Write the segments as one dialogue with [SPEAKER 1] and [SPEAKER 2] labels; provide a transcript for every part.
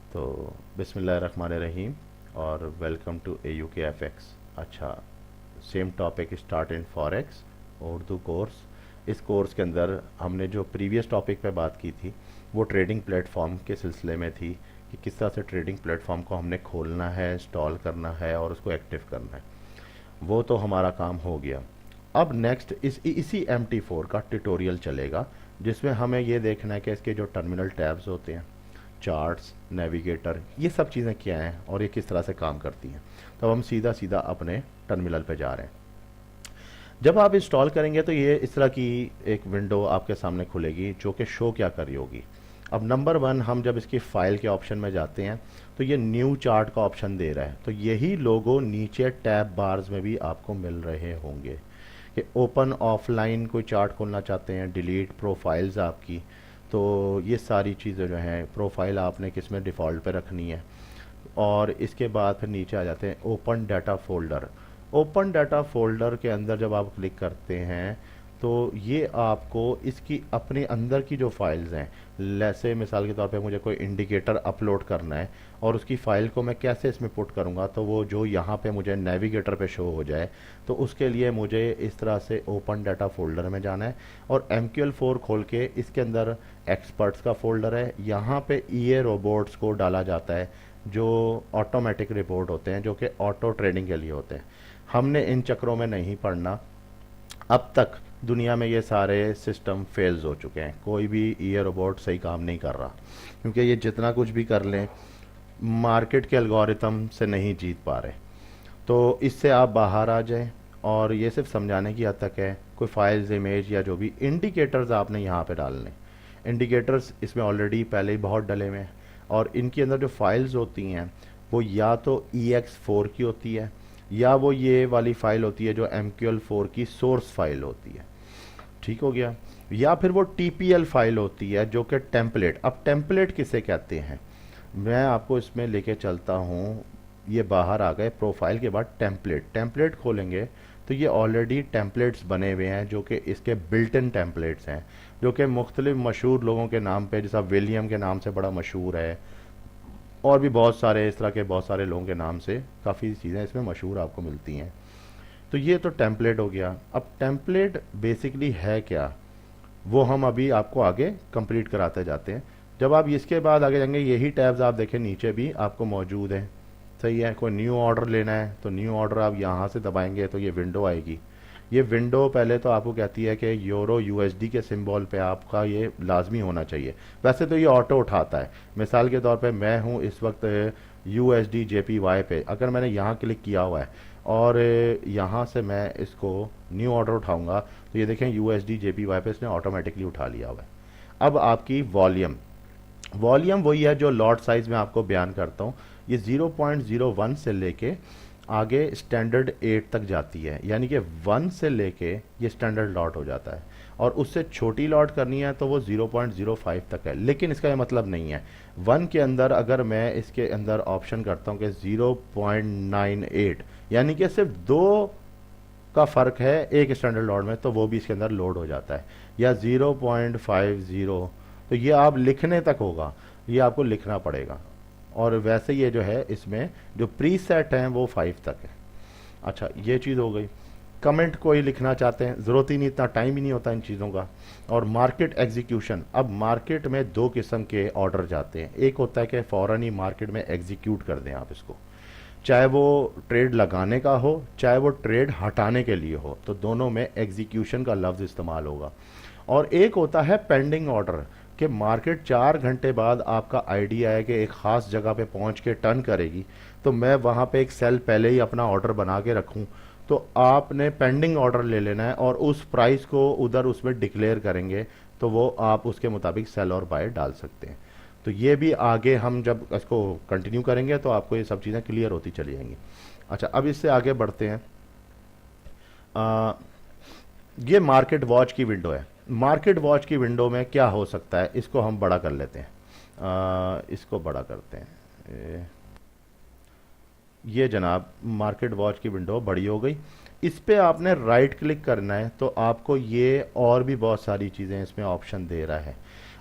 [SPEAKER 1] तो बिस्मिल्लाहिर्रहमानिर्रहीम और वेलकम टू AUKFX। अच्छा, same topic start in forex Urdu course. इस कोर्स के अंदर हमने जो प्रीवियस टॉपिक पे बात की थी वो ट्रेडिंग प्लेटफॉर्म के सिलसिले में थी कि किस तरह से ट्रेडिंग प्लेटफॉर्म को हमने खोलना है, इंस्टॉल करना है और उसको एक्टिव करना है। वो तो हमारा काम हो गया। अब नेक्स्ट इसी MT4 का ट्यूटोरियल चलेगा जिसमें हमें ये देखना है कि इसके जो टर्मिनल टैब्स होते हैं, चार्ट्स, नेविगेटर, ये सब चीज़ें क्या हैं और ये किस तरह से काम करती हैं। तो हम सीधा सीधा अपने टर्मिनल पे जा रहे हैं। जब आप इंस्टॉल करेंगे तो ये इस तरह की एक विंडो आपके सामने खुलेगी जो कि शो क्या कर रही होगी। अब नंबर वन, हम जब इसकी फाइल के ऑप्शन में जाते हैं तो ये न्यू चार्ट का ऑप्शन दे रहा है, तो यही लोगो नीचे टैब बार्स में भी आपको मिल रहे होंगे कि ओपन ऑफलाइन कोई चार्ट खोलना चाहते हैं, डिलीट प्रोफाइल्स आपकी। तो ये सारी चीज़ें जो हैं, प्रोफाइल आपने किस में डिफ़ॉल्ट पे रखनी है। और इसके बाद फिर नीचे आ जाते हैं open data folder. Open data folder के अंदर जब आप क्लिक करते हैं तो ये आपको इसकी अपने अंदर की जो फाइल्स हैं, जैसे मिसाल के तौर पे मुझे कोई इंडिकेटर अपलोड करना है और उसकी फ़ाइल को मैं कैसे इसमें पुट करूँगा तो वो जो यहाँ पे मुझे नेविगेटर पे शो हो जाए, तो उसके लिए मुझे इस तरह से ओपन डाटा फोल्डर में जाना है और MQL4 खोल के इसके अंदर एक्सपर्ट्स का फोल्डर है, यहाँ पे EA रोबोट्स को डाला जाता है जो ऑटोमेटिक रिपोर्ट होते हैं, जो कि ऑटो ट्रेडिंग के लिए होते हैं। हमने इन चक्रों में नहीं पड़ना। अब तक दुनिया में ये सारे सिस्टम फेल्स हो चुके हैं, कोई भी ईयर रोबोट सही काम नहीं कर रहा, क्योंकि ये जितना कुछ भी कर लें मार्केट के एल्गोरिथम से नहीं जीत पा रहे। तो इससे आप बाहर आ जाएं और ये सिर्फ समझाने की हद तक है। कोई फाइल्स, इमेज या जो भी इंडिकेटर्स आपने यहाँ पे डालने, इंडिकेटर्स इसमें ऑलरेडी पहले ही बहुत डले हुए हैं और इनके अंदर जो फाइल्स होती हैं वो या तो EX4 की होती है या वो ये वाली फाइल होती है जो MQL4 की सोर्स फाइल होती है। ठीक हो गया। या फिर वो TPL फाइल होती है जो कि टेम्पलेट। अब टेम्पलेट किसे कहते हैं, मैं आपको इसमें लेके चलता हूँ। ये बाहर आ गए, प्रोफाइल के बाद टेम्पलेट। टेम्पलेट खोलेंगे तो ये ऑलरेडी टेम्पलेट्स बने हुए हैं जो कि इसके बिल्ट इन टेम्पलेट्स हैं, जो कि मुख्तलिफ मशहूर लोगों के नाम पे, जैसा विलियम के नाम से बड़ा मशहूर है और भी बहुत सारे इस तरह के बहुत सारे लोगों के नाम से काफ़ी चीज़ें इसमें मशहूर आपको मिलती हैं। तो ये तो टेम्पलेट हो गया। अब टेम्पलेट बेसिकली है क्या, वो हम अभी आपको आगे कंप्लीट कराते जाते हैं। जब आप इसके बाद आगे जाएंगे, यही टैब्स आप देखें नीचे भी आपको मौजूद हैं। सही है। कोई न्यू ऑर्डर लेना है तो न्यू ऑर्डर आप यहाँ से दबाएंगे तो ये विंडो आएगी। ये विंडो पहले तो आपको कहती है कि यूरो USD के सिंबल पे आपका ये लाजमी होना चाहिए। वैसे तो ये ऑटो उठाता है। मिसाल के तौर पे मैं हूँ इस वक्त USD JPY पे, अगर मैंने यहाँ क्लिक किया हुआ है और यहाँ से मैं इसको न्यू ऑर्डर उठाऊंगा तो ये देखें USD JPY पे इसने ऑटोमेटिकली उठा लिया हुआ है। अब आपकी वॉल्यूम, वॉल्यूम वही है जो लॉट साइज में आपको बयान करता हूँ। ये 0.01 से लेके आगे स्टैंडर्ड 8 तक जाती है, यानी कि 1 से लेके ये स्टैंडर्ड लॉट हो जाता है और उससे छोटी लॉट करनी है तो वो 0.05 तक है। लेकिन इसका ये मतलब नहीं है 1 के अंदर अगर मैं इसके अंदर ऑप्शन करता हूँ कि 0.98, यानी कि सिर्फ 2 का फ़र्क है एक स्टैंडर्ड लॉट में, तो वो भी इसके अंदर लोड हो जाता है। या 0.50, तो ये आप लिखने तक होगा, ये आपको लिखना पड़ेगा। और वैसे ये जो है इसमें जो प्री सेट हैं वो 5 तक है। अच्छा, ये चीज़ हो गई। कमेंट कोई लिखना चाहते हैं, ज़रूरत ही नहीं, इतना टाइम ही नहीं होता इन चीज़ों का। और मार्केट एग्जीक्यूशन, अब मार्केट में 2 किस्म के ऑर्डर जाते हैं। एक होता है कि फ़ौरन ही मार्केट में एग्जीक्यूट कर दें आप इसको, चाहे वो ट्रेड लगाने का हो चाहे वो ट्रेड हटाने के लिए हो, तो दोनों में एग्जीक्यूशन का लफ्ज़ इस्तेमाल होगा। और एक होता है पेंडिंग ऑर्डर, कि मार्केट 4 घंटे बाद आपका आइडिया है कि एक ख़ास जगह पे पहुंच के टर्न करेगी, तो मैं वहां पे एक सेल पहले ही अपना ऑर्डर बना के रखूं। तो आपने पेंडिंग ऑर्डर ले लेना है और उस प्राइस को उधर उसमें डिक्लेयर करेंगे, तो वो आप उसके मुताबिक सेल और बाय डाल सकते हैं। तो ये भी आगे हम जब इसको कंटिन्यू करेंगे तो आपको ये सब चीज़ें क्लियर होती चली जाएंगी। अच्छा, अब इससे आगे बढ़ते हैं। आ, ये मार्केट वॉच की विंडो है। मार्केट वॉच की विंडो में क्या हो सकता है, इसको हम बड़ा कर लेते हैं। इसको बड़ा करते हैं। ये जनाब मार्केट वॉच की विंडो बड़ी हो गई। इस पे आपने राइट क्लिक करना है तो आपको ये और भी बहुत सारी चीज़ें इसमें ऑप्शन दे रहा है।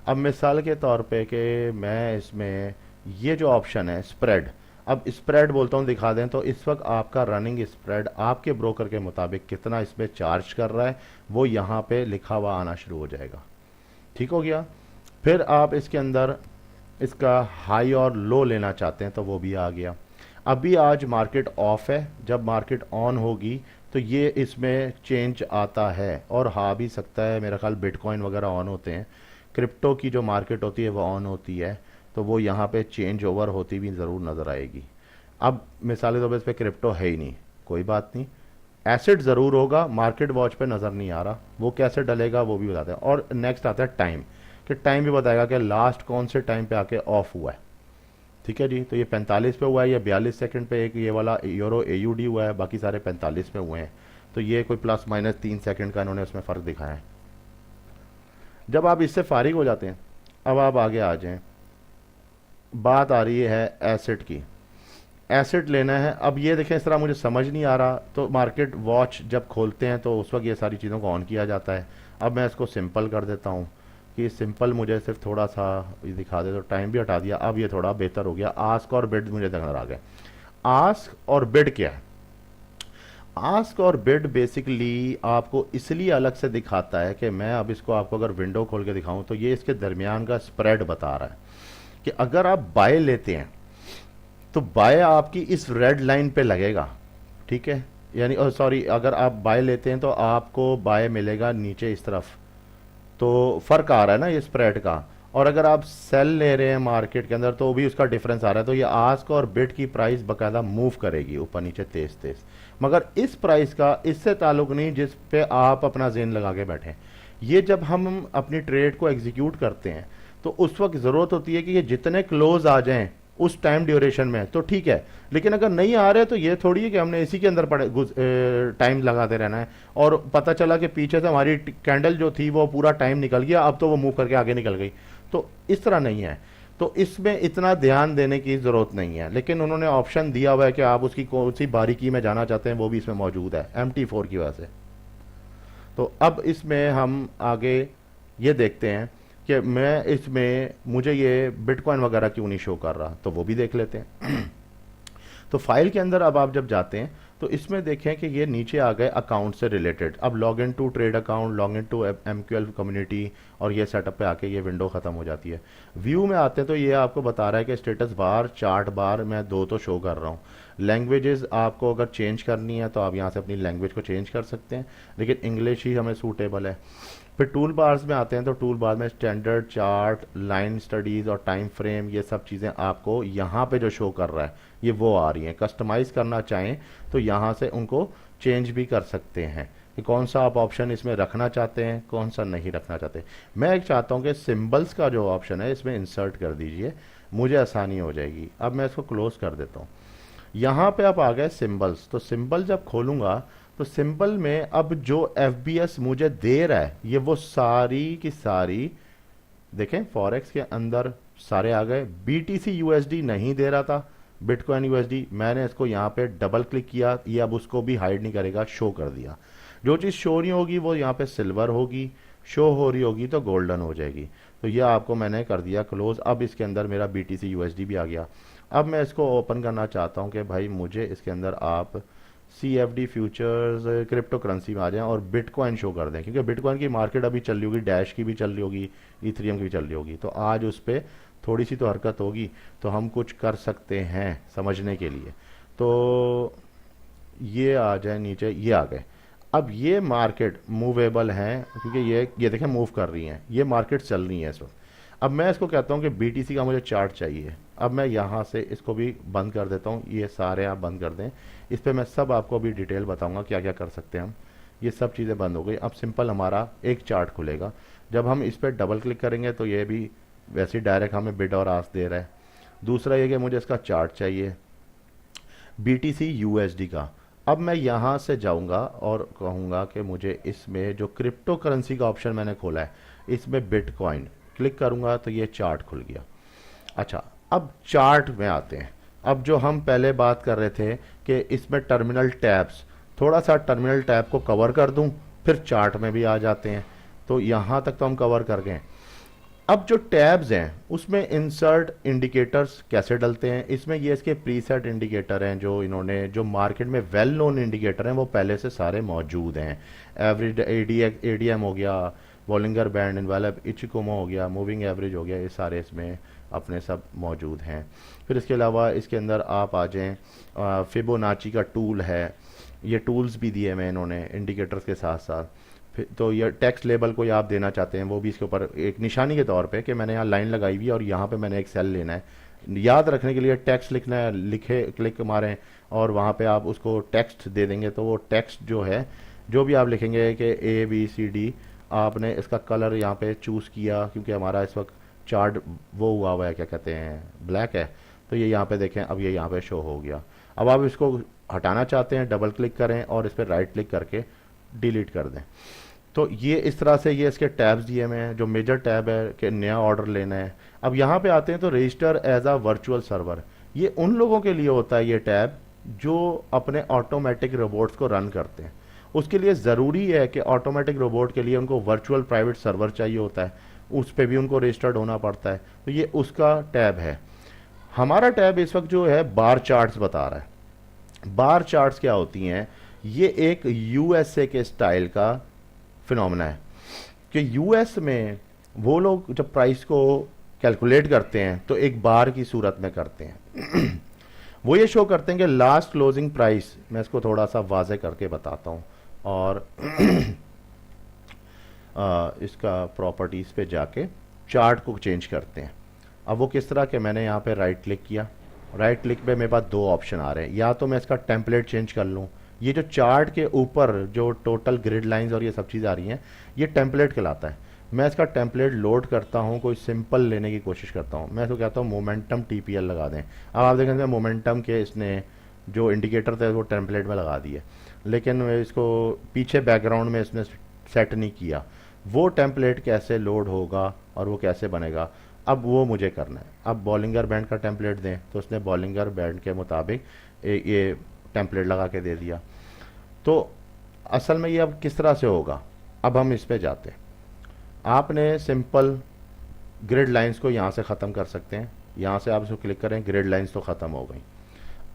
[SPEAKER 1] अब मिसाल के तौर पे कि मैं इसमें ये जो ऑप्शन है स्प्रेड, अब स्प्रेड बोलता हूँ दिखा दें, तो इस वक्त आपका रनिंग स्प्रेड आपके ब्रोकर के मुताबिक कितना इसमें चार्ज कर रहा है वो यहाँ पे लिखा हुआ आना शुरू हो जाएगा। ठीक हो गया। फिर आप इसके अंदर इसका हाई और लो लेना चाहते हैं तो वो भी आ गया। अभी आज मार्केट ऑफ है, जब मार्केट ऑन होगी तो ये इसमें चेंज आता है और आ भी सकता है। मेरा ख्याल बिटकॉइन वगैरह ऑन होते हैं, क्रिप्टो की जो मार्केट होती है वो ऑन होती है, तो वो यहाँ पे चेंज ओवर होती भी ज़रूर नज़र आएगी। अब मिसाल तौर पर इस पर क्रिप्टो है ही नहीं, कोई बात नहीं, एसेट ज़रूर होगा, मार्केट वॉच पे नज़र नहीं आ रहा, वो कैसे डलेगा वो भी बताते हैं। और नेक्स्ट आता है टाइम, कि टाइम भी बताएगा कि लास्ट कौन से टाइम पे आके ऑफ हुआ है। ठीक है जी, तो ये 45 पे हुआ है, ये 42 सेकंड पे एक ये वाला यूरो एयूडी हुआ है, बाकी सारे 45 पे हुए हैं, तो ये कोई प्लस माइनस 3 सेकंड का इन्होंने उसमें फ़र्क दिखाया है। जब आप इससे फारिग हो जाते हैं, अब आप आगे आ जाएं, बात आ रही है एसेट की। एसेट लेना है, अब ये देखें इस तरह मुझे समझ नहीं आ रहा, तो मार्केट वॉच जब खोलते हैं तो उस वक्त ये सारी चीज़ों को ऑन किया जाता है। अब मैं इसको सिंपल कर देता हूँ कि सिंपल मुझे सिर्फ थोड़ा सा ये दिखा दे, तो टाइम भी हटा दिया, अब ये थोड़ा बेहतर हो गया। आस्क और बिड मुझे नजर आ गया। आस्क और बिड क्या है? आस्क और बिड बेसिकली आपको इसलिए अलग से दिखाता है कि मैं अब इसको आपको अगर विंडो खोल के दिखाऊं तो ये इसके दरमियान का स्प्रेड बता रहा है कि अगर आप बाय लेते हैं तो बाय आपकी इस रेड लाइन पे लगेगा। ठीक है, यानी सॉरी, अगर आप बाय लेते हैं तो आपको बाय मिलेगा नीचे इस तरफ, तो फर्क आ रहा है ना ये स्प्रेड का। और अगर आप सेल ले रहे हैं मार्केट के अंदर तो भी उसका डिफरेंस आ रहा है, तो ये आस्क और बिड की प्राइस बकायदा मूव करेगी ऊपर नीचे तेज तेज, मगर इस प्राइस का इससे ताल्लुक नहीं जिस पे आप अपना जेन लगा के बैठे। ये जब हम अपनी ट्रेड को एग्जीक्यूट करते हैं तो उस वक्त ज़रूरत होती है कि ये जितने क्लोज आ जाएं उस टाइम ड्यूरेशन में तो ठीक है, लेकिन अगर नहीं आ रहे तो ये थोड़ी है कि हमने इसी के अंदर टाइम लगाते रहना है और पता चला कि पीछे से हमारी कैंडल जो थी वो पूरा टाइम निकल गया, अब तो वो मूव करके आगे निकल गई। तो इस तरह नहीं है, तो इसमें इतना ध्यान देने की ज़रूरत नहीं है, लेकिन उन्होंने ऑप्शन दिया हुआ है कि आप उसकी कौन सी बारीकी में जाना चाहते हैं वो भी इसमें मौजूद है MT4 की वजह से। तो अब इसमें हम आगे ये देखते हैं कि मैं इसमें मुझे ये बिटकॉइन वगैरह क्यों नहीं शो कर रहा, तो वो भी देख लेते हैं। तो फाइल के अंदर अब आप जब जाते हैं तो इसमें देखें कि ये नीचे आ गए अकाउंट से रिलेटेड। अब log in to trade account, log in to MQL community, और ये सेटअप पे आके ये विंडो ख़त्म हो जाती है। व्यू में आते हैं तो ये आपको बता रहा है कि स्टेटस बार, चार्ट बार मैं दो तो शो कर रहा हूँ। लैंग्वेजेस आपको अगर चेंज करनी है तो आप यहाँ से अपनी लैंग्वेज को चेंज कर सकते हैं, लेकिन इंग्लिश ही हमें सूटेबल है। फिर टूल बार्स में आते हैं तो टूल बार में स्टैंडर्ड, चार्ट, लाइन स्टडीज़ और टाइम फ्रेम, ये सब चीज़ें आपको यहाँ पे जो शो कर रहा है ये वो आ रही हैं। कस्टमाइज़ करना चाहें तो यहाँ से उनको चेंज भी कर सकते हैं कि कौन सा आप ऑप्शन इसमें रखना चाहते हैं, कौन सा नहीं रखना चाहते। मैं एक चाहता हूँ कि सिंबल्स का जो ऑप्शन है इसमें इंसर्ट कर दीजिए, मुझे आसानी हो जाएगी। अब मैं इसको क्लोज कर देता हूँ। यहाँ पे आप आ गए सिंबल्स, तो सिंबल जब खोलूँगा तो सिंबल में अब जो FBS मुझे दे रहा है ये वो सारी की सारी देखें फॉरेक्स के अंदर सारे आ गए। BTC USD नहीं दे रहा था, बिटकॉइन USD, मैंने इसको यहाँ पे डबल क्लिक किया, ये अब उसको भी हाइड नहीं करेगा, शो कर दिया। जो चीज़ शो नहीं होगी वो यहाँ पे सिल्वर होगी, शो हो रही होगी तो गोल्डन हो जाएगी। तो ये आपको मैंने कर दिया क्लोज। अब इसके अंदर मेरा BTC USD भी आ गया। अब मैं इसको ओपन करना चाहता हूँ कि भाई मुझे इसके अंदर आप CFD फ्यूचर्स क्रिप्टो करेंसी में आ जाएं और बिटकॉइन शो कर दें, क्योंकि बिटकॉइन की मार्केट अभी चल रही होगी, डैश की भी चल रही होगी, इथेरियम की भी चल रही होगी, तो आज उस पर थोड़ी सी तो हरकत होगी, तो हम कुछ कर सकते हैं समझने के लिए। तो ये आ जाए नीचे, ये आ गए। अब ये मार्केट मूवेबल है क्योंकि ये देखें मूव कर रही हैं, ये मार्केट चल रही है इस वक्त। अब मैं इसको कहता हूँ कि BTC का मुझे चार्ट चाहिए। अब मैं यहाँ से इसको भी बंद कर देता हूँ, ये सारे आप बंद कर दें। इस पर मैं सब आपको अभी डिटेल बताऊँगा क्या क्या कर सकते हैं हम। ये सब चीज़ें बंद हो गई। अब सिंपल हमारा एक चार्ट खुलेगा। जब हम इस पर डबल क्लिक करेंगे तो ये भी वैसे ही डायरेक्ट हमें बिड और आस्क दे रहा है। दूसरा ये कि मुझे इसका चार्ट चाहिए BTC USD का। अब मैं यहाँ से जाऊँगा और कहूँगा कि मुझे इसमें जो क्रिप्टो करेंसी का ऑप्शन मैंने खोला है इसमें बिटकॉइन क्लिक करूँगा तो ये चार्ट खुल गया। अच्छा, अब चार्ट में आते हैं। अब जो हम पहले बात कर रहे थे कि इसमें टर्मिनल टैब्स, थोड़ा सा टर्मिनल टैब को कवर कर दूं फिर चार्ट में भी आ जाते हैं, तो यहाँ तक तो हम कवर कर गए। अब जो टैब्स हैं उसमें इंसर्ट इंडिकेटर्स कैसे डलते हैं, इसमें ये इसके प्रीसेट इंडिकेटर हैं जो इन्होंने, जो मार्केट में वेल नोन इंडिकेटर हैं वो पहले से सारे मौजूद हैं। एवरेज एडीएम हो गया, बॉलिंगर बैंड, इनवेलप, इचिकोमो हो गया, मूविंग एवरेज हो गया, ये सारे इसमें अपने सब मौजूद हैं। फिर इसके अलावा इसके अंदर आप आ जाएँ, फिबोनाची का टूल है, ये टूल्स भी दिए हैं इन्होंने इंडिकेटर्स के साथ साथ। तो ये टेक्स्ट लेबल कोई आप देना चाहते हैं वो भी इसके ऊपर एक निशानी के तौर पे कि मैंने यहाँ लाइन लगाई हुई है और यहाँ पे मैंने एक सेल लेना है, याद रखने के लिए टेक्स्ट लिखना है, लिखे क्लिक मारें और वहाँ पे आप उसको टेक्स्ट दे देंगे तो वो टेक्स्ट जो है, जो भी आप लिखेंगे कि ABCD, आपने इसका कलर यहाँ पे चूज़ किया क्योंकि हमारा इस वक्त चार्ट वो हुआ है, क्या कहते हैं, ब्लैक है, तो ये यहाँ पे देखें अब ये यहाँ पे शो हो गया। अब आप इसको हटाना चाहते हैं, डबल क्लिक करें और इस पर राइट क्लिक करके डिलीट कर दें। तो ये इस तरह से ये इसके टैब्स दिए हुए हैं। जो मेजर टैब है कि नया ऑर्डर लेना है, अब यहाँ पे आते हैं तो register as a virtual server, ये उन लोगों के लिए होता है ये टैब जो अपने ऑटोमेटिक रोबोट्स को रन करते हैं। उसके लिए ज़रूरी है कि ऑटोमेटिक रोबोट के लिए उनको वर्चुअल प्राइवेट सर्वर चाहिए होता है, उस पर भी उनको रजिस्टर्ड होना पड़ता है, तो ये उसका टैब है। हमारा टैब इस वक्त जो है बार चार्ट्स बता रहा है। बार चार्ट्स क्या होती हैं, ये एक USA के स्टाइल का फिनोमेना है कि यूएस में वो लोग जब प्राइस को कैलकुलेट करते हैं तो एक बार की सूरत में करते हैं। वो ये शो करते हैं कि लास्ट क्लोजिंग प्राइस, मैं इसको थोड़ा सा वाजे करके बताता हूँ और इसका प्रॉपर्टीज़ पे जाके चार्ट को चेंज करते हैं। अब वो किस तरह के, मैंने यहाँ पे राइट क्लिक किया, राइट क्लिक पे मेरे पास दो ऑप्शन आ रहे हैं, या तो मैं इसका टेम्पलेट चेंज कर लूँ, ये जो चार्ट के ऊपर जो टोटल ग्रिड लाइंस और ये सब चीज़ आ रही हैं ये टेम्पलेट कहलाता है। मैं इसका टेम्पलेट लोड करता हूँ, कोई सिंपल लेने की कोशिश करता हूँ, मैं इसको कहता हूँ मोमेंटम TPL लगा दें। अब आप देखेंगे मोमेंटम के इसने जो इंडिकेटर थे वो टेम्पलेट में लगा दिए, लेकिन इसको पीछे बैकग्राउंड में इसने सेट नहीं किया। वो टेम्पलेट कैसे लोड होगा और वो कैसे बनेगा, अब वो मुझे करना है। अब बॉलिंगर बैंड का टेम्पलेट दें तो उसने बॉलिंगर बैंड के मुताबिक ये टेम्पलेट लगा के दे दिया। तो असल में ये अब किस तरह से होगा, अब हम इस पे जाते हैं। आपने सिंपल ग्रिड लाइंस को यहाँ से ख़त्म कर सकते हैं, यहाँ से आप इसको क्लिक करें, ग्रिड लाइंस तो ख़त्म हो गई।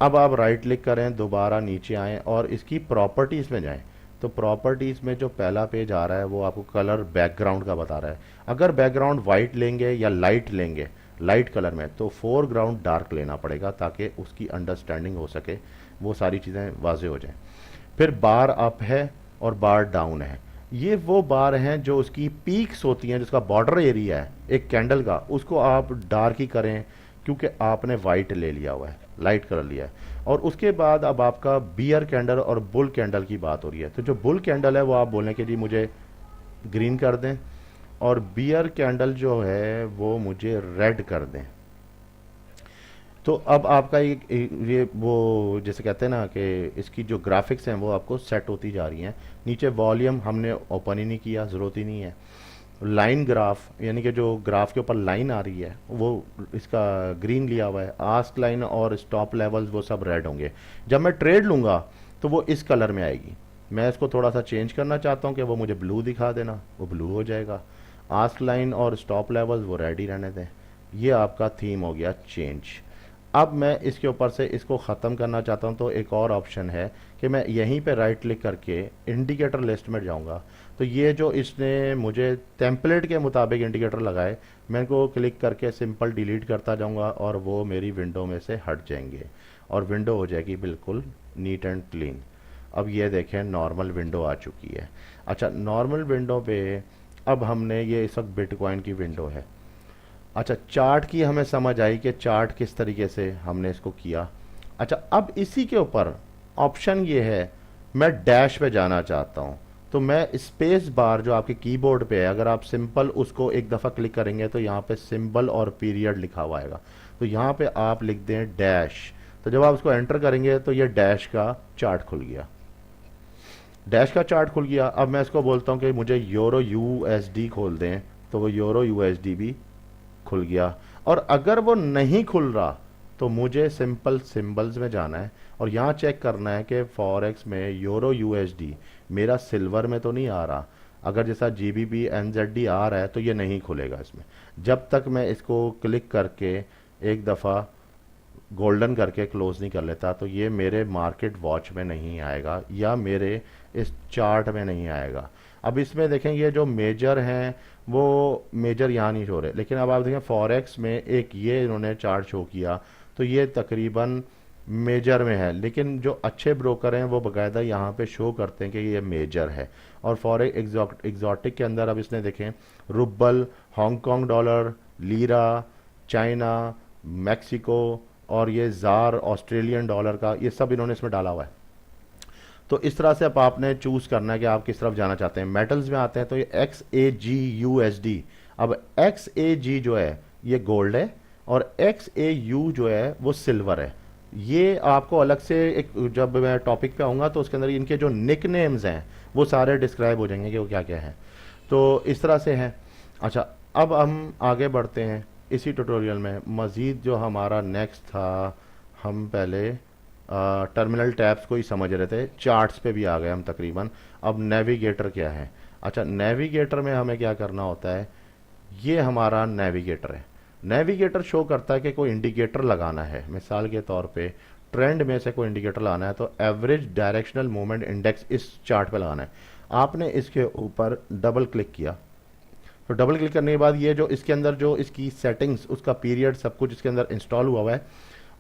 [SPEAKER 1] अब आप राइट क्लिक करें, दोबारा नीचे आएँ और इसकी प्रॉपर्टीज़ में जाएं, तो प्रॉपर्टीज़ में जो पहला पेज आ रहा है वो आपको कलर बैकग्राउंड का बता रहा है। अगर बैकग्राउंड वाइट लेंगे या लाइट लेंगे, लाइट कलर में, तो फोरग्राउंड डार्क लेना पड़ेगा ताकि उसकी अंडरस्टैंडिंग हो सके, वो सारी चीज़ें वाजे हो जाएं। फिर बार अप है और बार डाउन है, ये वो बार हैं जो उसकी पीक्स होती हैं, जिसका बॉर्डर एरिया है एक कैंडल का, उसको आप डार्क ही करें क्योंकि आपने वाइट ले लिया हुआ है, लाइट कलर लिया है। और उसके बाद अब आपका बियर कैंडल और बुल कैंडल की बात हो रही है, तो जो बुल कैंडल है वो आप बोलें कि जी मुझे ग्रीन कर दें और बियर कैंडल जो है वो मुझे रेड कर दें। तो अब आपका ये वो जैसे कहते हैं ना कि इसकी जो ग्राफिक्स हैं वो आपको सेट होती जा रही हैं। नीचे वॉल्यूम हमने ओपन ही नहीं किया, ज़रूरत ही नहीं है। लाइन ग्राफ यानी कि जो ग्राफ के ऊपर लाइन आ रही है वो इसका ग्रीन लिया हुआ है, आस्क लाइन और स्टॉप लेवल्स वो सब रेड होंगे। जब मैं ट्रेड लूँगा तो वो इस कलर में आएगी। मैं इसको थोड़ा सा चेंज करना चाहता हूँ कि वो मुझे ब्लू दिखा देना, वो ब्लू हो जाएगा। आस्क लाइन और स्टॉप लेवल्स वो रेड ही रहने दें। ये आपका थीम हो गया चेंज। अब मैं इसके ऊपर से इसको ख़त्म करना चाहता हूँ तो एक और ऑप्शन है कि मैं यहीं पे राइट क्लिक करके इंडिकेटर लिस्ट में जाऊँगा, तो ये जो इसने मुझे टेम्पलेट के मुताबिक इंडिकेटर लगाए, मैं इनको क्लिक करके सिंपल डिलीट करता जाऊँगा और वो मेरी विंडो में से हट जाएंगे और विंडो हो जाएगी बिल्कुल नीट एंड क्लीन। अब ये देखें नॉर्मल विंडो आ चुकी है। अच्छा, नॉर्मल विंडो पे अब हमने ये इस वक्त बिटकॉइन की विंडो है। अच्छा, चार्ट की हमें समझ आई कि चार्ट किस तरीके से हमने इसको किया। अच्छा, अब इसी के ऊपर ऑप्शन ये है, मैं डैश पे जाना चाहता हूँ, तो मैं स्पेस बार जो आपके कीबोर्ड पे है, अगर आप सिंपल उसको एक दफ़ा क्लिक करेंगे तो यहाँ पे सिंबल और पीरियड लिखा हुआ आएगा, तो यहाँ पे आप लिख दें डैश। तो जब आप उसको एंटर करेंगे तो ये डैश का चार्ट खुल गया, डैश का चार्ट खुल गया। अब मैं इसको बोलता हूँ कि मुझे यूरो USD खोल दें, तो वो यूरो USD भी खुल गया। और अगर वो नहीं खुल रहा तो मुझे सिंपल सिंबल्स में जाना है और यहाँ चेक करना है कि फॉरेक्स में यूरो USD मेरा सिल्वर में तो नहीं आ रहा, अगर जैसा GBP NZD आ रहा है तो ये नहीं खुलेगा इसमें, जब तक मैं इसको क्लिक करके एक दफ़ा गोल्डन करके क्लोज नहीं कर लेता तो ये मेरे मार्केट वॉच में नहीं आएगा या मेरे इस चार्ट में नहीं आएगा। अब इसमें देखें ये जो मेजर हैं वो मेजर यहाँ नहीं हो रहे, लेकिन अब आप देखें फॉरेक्स में एक ये इन्होंने चार्ट शो किया तो ये तकरीबन मेजर में है, लेकिन जो अच्छे ब्रोकर हैं वो बाकायदा यहाँ पे शो करते हैं कि ये मेजर है। और फॉरेक्स एग्जॉटिक के अंदर अब इसने देखें rouble, Hong Kong dollar, lira, China, Mexico और ये जार ऑस्ट्रेलियन डॉलर का, ये सब इन्होंने इसमें डाला हुआ है। तो इस तरह से अब आपने चूज करना है कि आप किस तरफ जाना चाहते हैं। मेटल्स में आते हैं तो ये XAG/USD, अब XAG जो है ये गोल्ड है और XAU जो है वो सिल्वर है। ये आपको अलग से एक, जब मैं टॉपिक पे आऊँगा तो उसके अंदर इनके जो निक नेम्स हैं वो सारे डिस्क्राइब हो जाएंगे कि वो क्या क्या है। तो इस तरह से है। अच्छा, अब हम आगे बढ़ते हैं इसी ट्यूटोरियल में। मज़ीद जो हमारा नेक्स्ट था, हम पहले टर्मिनल टैब्स को ही समझ रहे थे, चार्ट्स पे भी आ गए हम तकरीबन। अब नेविगेटर क्या है। अच्छा, नेविगेटर में हमें क्या करना होता है, ये हमारा नेविगेटर है। नेविगेटर शो करता है कि कोई इंडिकेटर लगाना है। मिसाल के तौर पे ट्रेंड में से कोई इंडिकेटर लगाना है तो एवरेज डायरेक्शनल मूवमेंट इंडेक्स इस चार्ट पे लगाना है। आपने इसके ऊपर डबल क्लिक किया, तो डबल क्लिक करने के बाद ये जो इसके अंदर जो इसकी सेटिंग्स, उसका पीरियड, सब कुछ इसके अंदर इंस्टॉल हुआ है,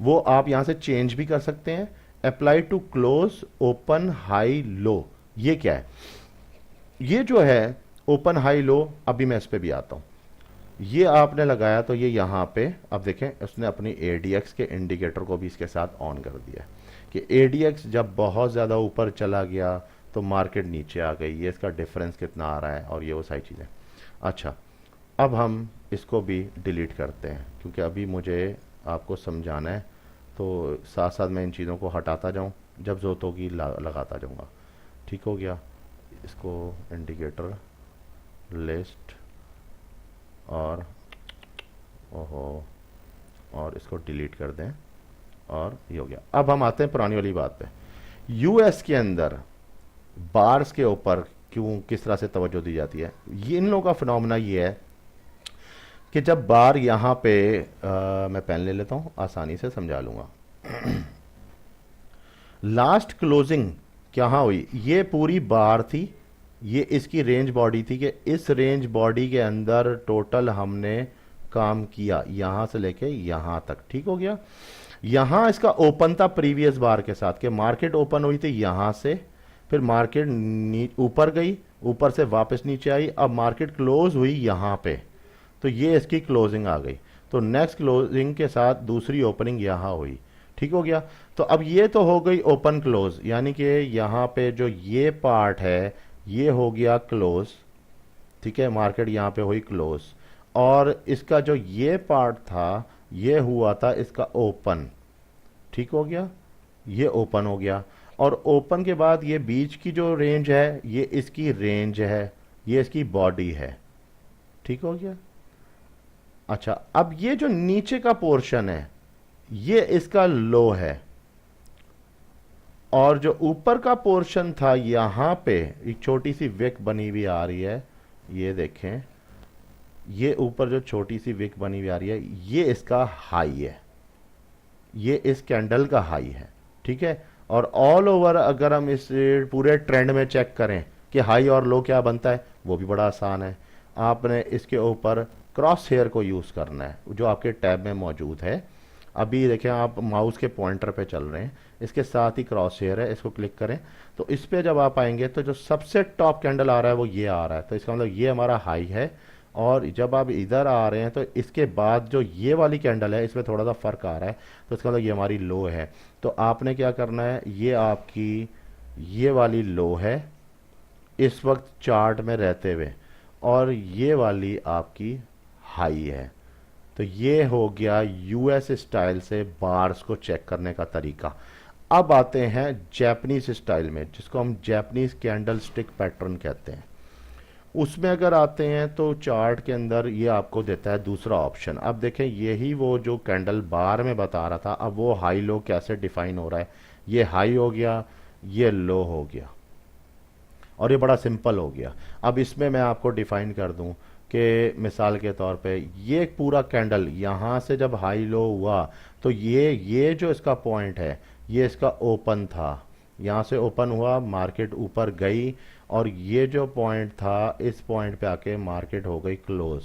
[SPEAKER 1] वो आप यहाँ से चेंज भी कर सकते हैं। Apply to close, open, high, low, ये क्या है? ये जो है ओपन, हाई, लो, अभी मैं इस पे भी आता हूँ। ये आपने लगाया तो ये यहाँ पे अब देखें उसने अपनी ADX के इंडिकेटर को भी इसके साथ ऑन कर दिया कि ADX जब बहुत ज़्यादा ऊपर चला गया तो मार्केट नीचे आ गई, ये इसका डिफरेंस कितना आ रहा है और ये वो सारी चीज़ें। अच्छा, अब हम इसको भी डिलीट करते हैं क्योंकि अभी मुझे आपको समझाना है, तो साथ साथ मैं इन चीज़ों को हटाता जाऊँ, जब ज़रूरत होगी लगाता जाऊँगा। ठीक हो गया। इसको इंडिकेटर लिस्ट और ओहो और इसको डिलीट कर दें और ये हो गया। अब हम आते हैं पुरानी वाली बात पे। US के अंदर बार्स के ऊपर क्यों किस तरह से तवज्जो दी जाती है, ये इन लोगों का फिनोमेना ये है कि जब बार यहाँ पे मैं पेन ले लेता हूँ, आसानी से समझा लूँगा। लास्ट क्लोजिंग कहाँ हुई, ये पूरी बार थी, ये इसकी रेंज बॉडी थी कि इस रेंज बॉडी के अंदर टोटल हमने काम किया यहाँ से लेके यहाँ तक। ठीक हो गया। यहाँ इसका ओपन था प्रीवियस बार के साथ कि मार्केट ओपन हुई थी यहाँ से, फिर मार्केट ऊपर गई, ऊपर से वापस नीचे आई, अब मार्केट क्लोज हुई यहाँ पे, तो ये इसकी क्लोजिंग आ गई। तो नेक्स्ट क्लोजिंग के साथ दूसरी ओपनिंग यहाँ हुई। ठीक हो गया। तो अब ये तो हो गई ओपन क्लोज, यानी कि यहाँ पे जो ये पार्ट है ये हो गया क्लोज। ठीक है, मार्केट यहाँ पे हुई क्लोज और इसका जो ये पार्ट था ये हुआ था इसका ओपन। ठीक हो गया, ये ओपन हो गया और ओपन के बाद ये बीच की जो रेंज है ये इसकी रेंज है, ये इसकी बॉडी है। ठीक हो गया। अच्छा, अब ये जो नीचे का पोर्शन है ये इसका लो है और जो ऊपर का पोर्शन था यहां पे एक छोटी सी विक बनी हुई आ रही है, ये देखें, ये ऊपर जो छोटी सी विक बनी हुई आ रही है ये इसका हाई है, ये इस कैंडल का हाई है। ठीक है। और ऑल ओवर अगर हम इस पूरे ट्रेंड में चेक करें कि हाई और लो क्या बनता है, वो भी बड़ा आसान है। आपने इसके ऊपर क्रॉस हेयर को यूज़ करना है जो आपके टैब में मौजूद है। अभी देखें आप माउस के पॉइंटर पे चल रहे हैं, इसके साथ ही क्रॉस हेयर है, इसको क्लिक करें तो इस पे जब आप आएंगे तो जो सबसे टॉप कैंडल आ रहा है वो ये आ रहा है, तो इसका मतलब ये हमारा हाई है। और जब आप इधर आ रहे हैं तो इसके बाद जो ये वाली कैंडल है इसमें थोड़ा सा फर्क आ रहा है, तो इसका मतलब ये हमारी लो है। तो आपने क्या करना है, ये आपकी ये वाली लो है इस वक्त चार्ट में रहते हुए और ये वाली आपकी हाई है। तो ये हो गया US स्टाइल से बार्स को चेक करने का तरीका। अब आते हैं जैपनीज स्टाइल में, जिसको हम जैपनीज कैंडल स्टिक पैटर्न कहते हैं। उसमें अगर आते हैं तो चार्ट के अंदर ये आपको देता है दूसरा ऑप्शन। अब देखें यही वो जो कैंडल बार में बता रहा था, अब वो हाई लो कैसे डिफाइन हो रहा है। ये हाई हो गया, ये लो हो गया और ये बड़ा सिंपल हो गया। अब इसमें मैं आपको डिफाइन कर दूं कि मिसाल के तौर पे ये एक पूरा कैंडल यहाँ से जब हाई लो हुआ तो ये जो इसका पॉइंट है ये इसका ओपन था, यहाँ से ओपन हुआ, मार्केट ऊपर गई, और ये जो पॉइंट था इस पॉइंट पे आके मार्केट हो गई क्लोज।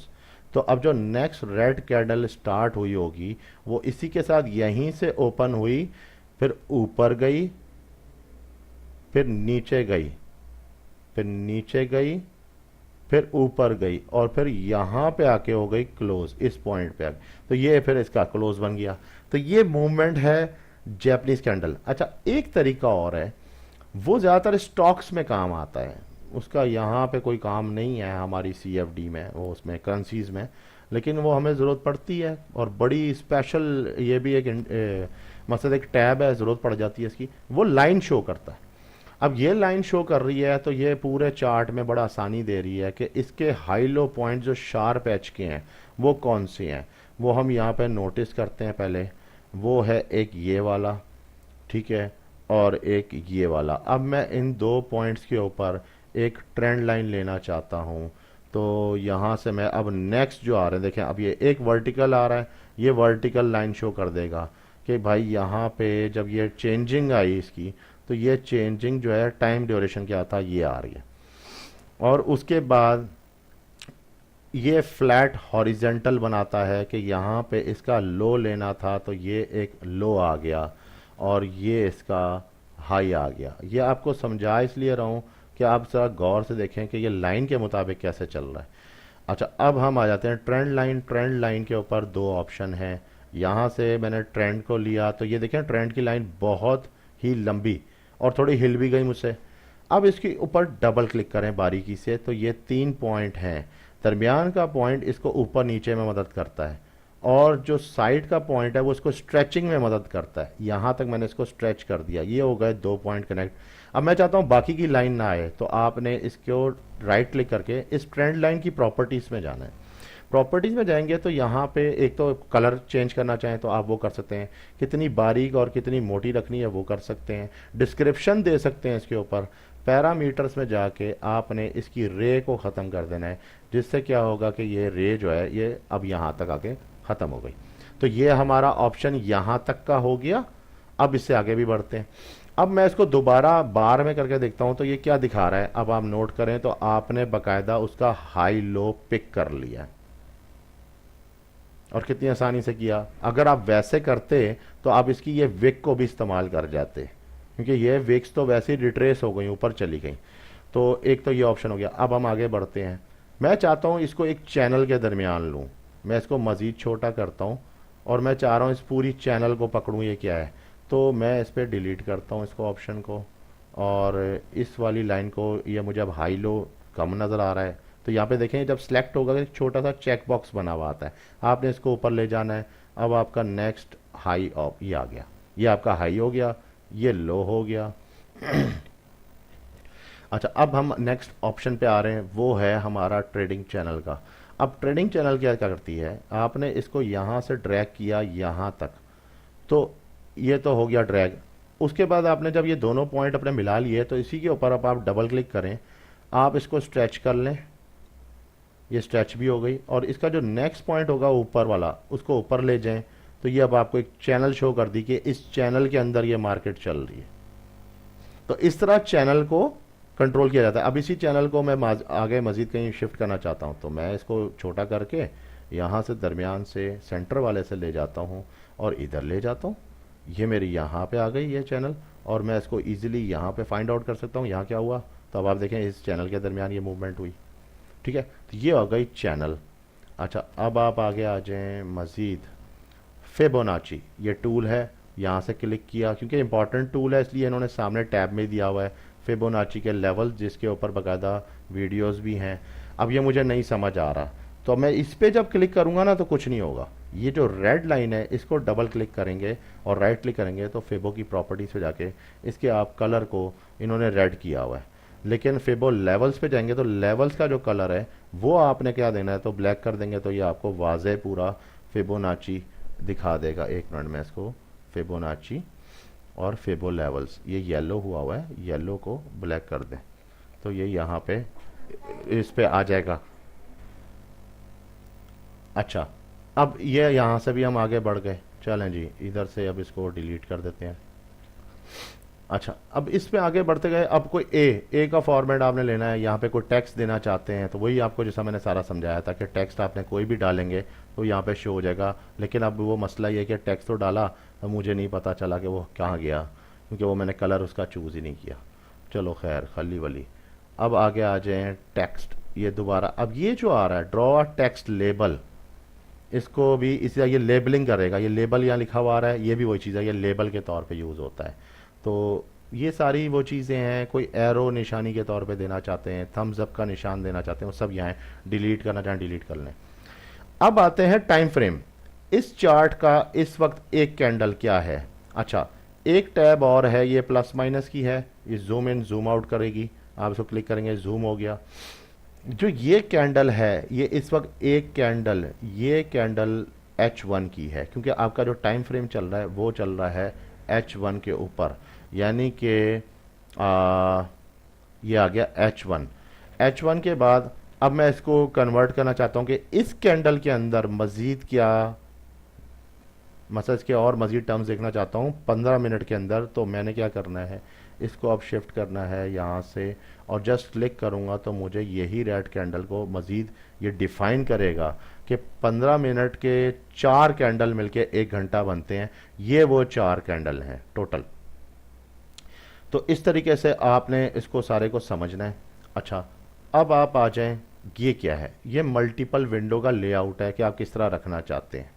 [SPEAKER 1] तो अब जो नेक्स्ट रेड कैंडल स्टार्ट हुई होगी वो इसी के साथ यहीं से ओपन हुई, फिर ऊपर गई, फिर नीचे गई, फिर नीचे गई, फिर ऊपर गई, और फिर यहाँ पे आके हो गई क्लोज, इस पॉइंट पे आके। तो ये फिर इसका क्लोज बन गया। तो ये मूवमेंट है जैपनीज कैंडल। अच्छा, एक तरीका और है, वो ज़्यादातर स्टॉक्स में काम आता है, उसका यहाँ पे कोई काम नहीं है हमारी सीएफडी में, वो उसमें करेंसीज में, लेकिन वो हमें ज़रूरत पड़ती है, और बड़ी स्पेशल ये भी एक मतलब एक टैब है, ज़रूरत पड़ जाती है इसकी। वो लाइन शो करता है। अब ये लाइन शो कर रही है तो ये पूरे चार्ट में बड़ा आसानी दे रही है कि इसके हाई लो पॉइंट जो शार्प एच के हैं वो कौन से हैं। वो हम यहाँ पे नोटिस करते हैं पहले। वो है एक ये वाला, ठीक है, और एक ये वाला। अब मैं इन दो पॉइंट्स के ऊपर एक ट्रेंड लाइन लेना चाहता हूँ। तो यहाँ से मैं अब नेक्स्ट जो आ रहे हैं, देखें अब ये एक वर्टिकल आ रहा है, ये वर्टिकल लाइन शो कर देगा कि भाई यहाँ पे जब ये चेंजिंग आई इसकी, तो ये चेंजिंग जो है टाइम ड्यूरेशन क्या था, ये आ रही है। और उसके बाद ये फ्लैट हॉरिजेंटल बनाता है कि यहाँ पे इसका लो लेना था तो ये एक लो आ गया, और ये इसका हाई आ गया। ये आपको समझा इसलिए रहा हूँ कि आप ज़रा गौर से देखें कि ये लाइन के मुताबिक कैसे चल रहा है। अच्छा, अब हम आ जाते हैं ट्रेंड लाइन। ट्रेंड लाइन के ऊपर दो ऑप्शन हैं। यहाँ से मैंने ट्रेंड को लिया तो ये देखें ट्रेंड की लाइन बहुत ही लंबी और थोड़ी हिल भी गई मुझसे। अब इसके ऊपर डबल क्लिक करें बारीकी से, तो ये 3 पॉइंट हैं। दरमियान का पॉइंट इसको ऊपर नीचे में मदद करता है, और जो साइड का पॉइंट है वो इसको स्ट्रेचिंग में मदद करता है। यहाँ तक मैंने इसको स्ट्रेच कर दिया, ये हो गए 2 पॉइंट कनेक्ट। अब मैं चाहता हूँ बाकी की लाइन ना आए, तो आपने इसको राइट क्लिक करके इस ट्रेंड लाइन की प्रॉपर्टीज़ में जाना है। प्रॉपर्टीज़ में जाएंगे तो यहाँ पे एक तो कलर चेंज करना चाहें तो आप वो कर सकते हैं, कितनी बारीक और कितनी मोटी रखनी है वो कर सकते हैं, डिस्क्रिप्शन दे सकते हैं इसके ऊपर। पैरामीटर्स में जाके आपने इसकी रे को ख़त्म कर देना है, जिससे क्या होगा कि ये रे जो है ये अब यहाँ तक आके ख़त्म हो गई। तो ये हमारा ऑप्शन यहाँ तक का हो गया। अब इससे आगे भी बढ़ते हैं। अब मैं इसको दोबारा बार में करके देखता हूँ तो ये क्या दिखा रहा है। अब आप नोट करें तो आपने बाकायदा उसका हाई लो पिक कर लिया है, और कितनी आसानी से किया। अगर आप वैसे करते तो आप इसकी ये विक को भी इस्तेमाल कर जाते, क्योंकि ये विक्स तो वैसे ही रिट्रेस हो गई, ऊपर चली गई। तो एक तो ये ऑप्शन हो गया। अब हम आगे बढ़ते हैं। मैं चाहता हूँ इसको एक चैनल के दरमियान लूँ। मैं इसको मज़ीद छोटा करता हूँ, और मैं चाह रहा हूँ इस पूरी चैनल को पकड़ूँ। ये क्या है, तो मैं इस पर डिलीट करता हूँ इसको, ऑप्शन को, और इस वाली लाइन को, ये मुझे अब हाई लो कम नज़र आ रहा है। तो यहाँ पे देखें जब सिलेक्ट होगा एक छोटा सा चेक बॉक्स बना हुआ आता है, आपने इसको ऊपर ले जाना है। अब आपका नेक्स्ट हाई ऑफ ये आ गया, ये आपका हाई हो गया, ये लो हो गया। अच्छा, अब हम नेक्स्ट ऑप्शन पे आ रहे हैं, वो है हमारा ट्रेडिंग चैनल का। अब ट्रेडिंग चैनल क्या क्या करती है, आपने इसको यहाँ से ड्रैग किया यहाँ तक, तो ये तो हो गया ड्रैग। उसके बाद आपने जब ये दोनों पॉइंट अपने मिला लिए तो इसी के ऊपर अब आप डबल क्लिक करें, आप इसको स्ट्रेच कर लें, ये स्ट्रेच भी हो गई। और इसका जो नेक्स्ट पॉइंट होगा ऊपर वाला, उसको ऊपर ले जाएं, तो ये अब आपको एक चैनल शो कर दी कि इस चैनल के अंदर ये मार्केट चल रही है। तो इस तरह चैनल को कंट्रोल किया जाता है। अब इसी चैनल को मैं आगे मजीद कहीं शिफ्ट करना चाहता हूँ, तो मैं इसको छोटा करके यहाँ से दरमियान से सेंटर वाले से ले जाता हूँ और इधर ले जाता हूँ। ये मेरी यहाँ पे आ गई ये चैनल, और मैं इसको इजीली यहाँ पे फाइंड आउट कर सकता हूँ यहाँ क्या हुआ। तो अब आप देखें इस चैनल के दरमियान ये मूवमेंट हुई, ठीक है। तो ये हो गई चैनल। अच्छा, अब आप आगे आ जाएं मज़ीद। फिबोनाची ये टूल है, यहाँ से क्लिक किया, क्योंकि इंपॉर्टेंट टूल है इसलिए इन्होंने सामने टैब में दिया हुआ है फिबोनाची के लेवल, जिसके ऊपर बाकायदा वीडियोस भी हैं। अब ये मुझे नहीं समझ आ रहा, तो मैं इस पर जब क्लिक करूँगा ना तो कुछ नहीं होगा। ये जो रेड लाइन है इसको डबल क्लिक करेंगे और राइट क्लिक करेंगे तो फिबो की प्रॉपर्टीज पे जाके इसके आप कलर को इन्होंने रेड किया हुआ है। लेकिन फिबो लेवल्स पे जाएंगे तो लेवल्स का जो कलर है वो आपने क्या देना है, तो ब्लैक कर देंगे, तो ये आपको वाज़े पूरा फिबोनाची दिखा देगा। एक मिनट में इसको फिबोनाची और फिबो लेवल्स, ये येलो हुआ हुआ है, येलो को ब्लैक कर दें, तो ये यहाँ पे इस पे आ जाएगा। अच्छा, अब ये यहाँ से भी हम आगे बढ़ गए। चलें जी, इधर से अब इसको डिलीट कर देते हैं। अच्छा, अब इस पे आगे बढ़ते गए। अब कोई ए का फॉर्मेट आपने लेना है, यहाँ पे कोई टेक्स्ट देना चाहते हैं तो वही आपको जैसा मैंने सारा समझाया था कि टेक्स्ट आपने कोई भी डालेंगे तो यहाँ पे शो हो जाएगा। लेकिन अब वो मसला ये है कि टेक्स्ट तो डाला, अब मुझे नहीं पता चला कि वो कहाँ गया, क्योंकि वो मैंने कलर उसका चूज़ ही नहीं किया। चलो खैर, खली वली। अब आगे आ जाए टेक्स्ट। ये दोबारा अब ये जो आ रहा है ड्रॉ अ टेक्स्ट लेबल, इसको भी इसी ये लेबलिंग करेगा। ये लेबल यहाँ लिखा हुआ आ रहा है, ये भी वही चीज़ है, ये लेबल के तौर पे यूज़ होता है। तो ये सारी वो चीज़ें हैं। कोई एरो निशानी के तौर पे देना चाहते हैं, थम्स अप का निशान देना चाहते हैं, वो सब यहाँ है। डिलीट करना चाहें डिलीट कर लें। अब आते हैं टाइम फ्रेम। इस चार्ट का इस वक्त एक कैंडल क्या है। अच्छा, एक टैब और है, ये प्लस माइनस की है, ये जूम इन जूम आउट करेगी। आप इसको क्लिक करेंगे, जूम हो गया। जो ये कैंडल है, ये इस वक्त एक कैंडल, ये कैंडल H1 की है, क्योंकि आपका जो टाइम फ्रेम चल रहा है वो चल रहा है H1 के ऊपर, यानी कि ये आ गया H1। H1 के बाद अब मैं इसको कन्वर्ट करना चाहता हूँ कि इस कैंडल के अंदर मज़ीद क्या, मतलब इसके और मज़ीद टर्म्स देखना चाहता हूँ 15 मिनट के अंदर। तो मैंने क्या करना है, इसको अब शिफ्ट करना है यहाँ से, और जस्ट क्लिक करूँगा तो मुझे यही रेड कैंडल को मज़ीद ये डिफ़ाइन करेगा कि 15 मिनट के 4 कैंडल मिलके 1 घंटा बनते हैं। ये वो 4 कैंडल हैं टोटल। तो इस तरीके से आपने इसको सारे को समझना है। अच्छा, अब आप आ जाएं, ये क्या है, ये मल्टीपल विंडो का लेआउट है कि आप किस तरह रखना चाहते हैं।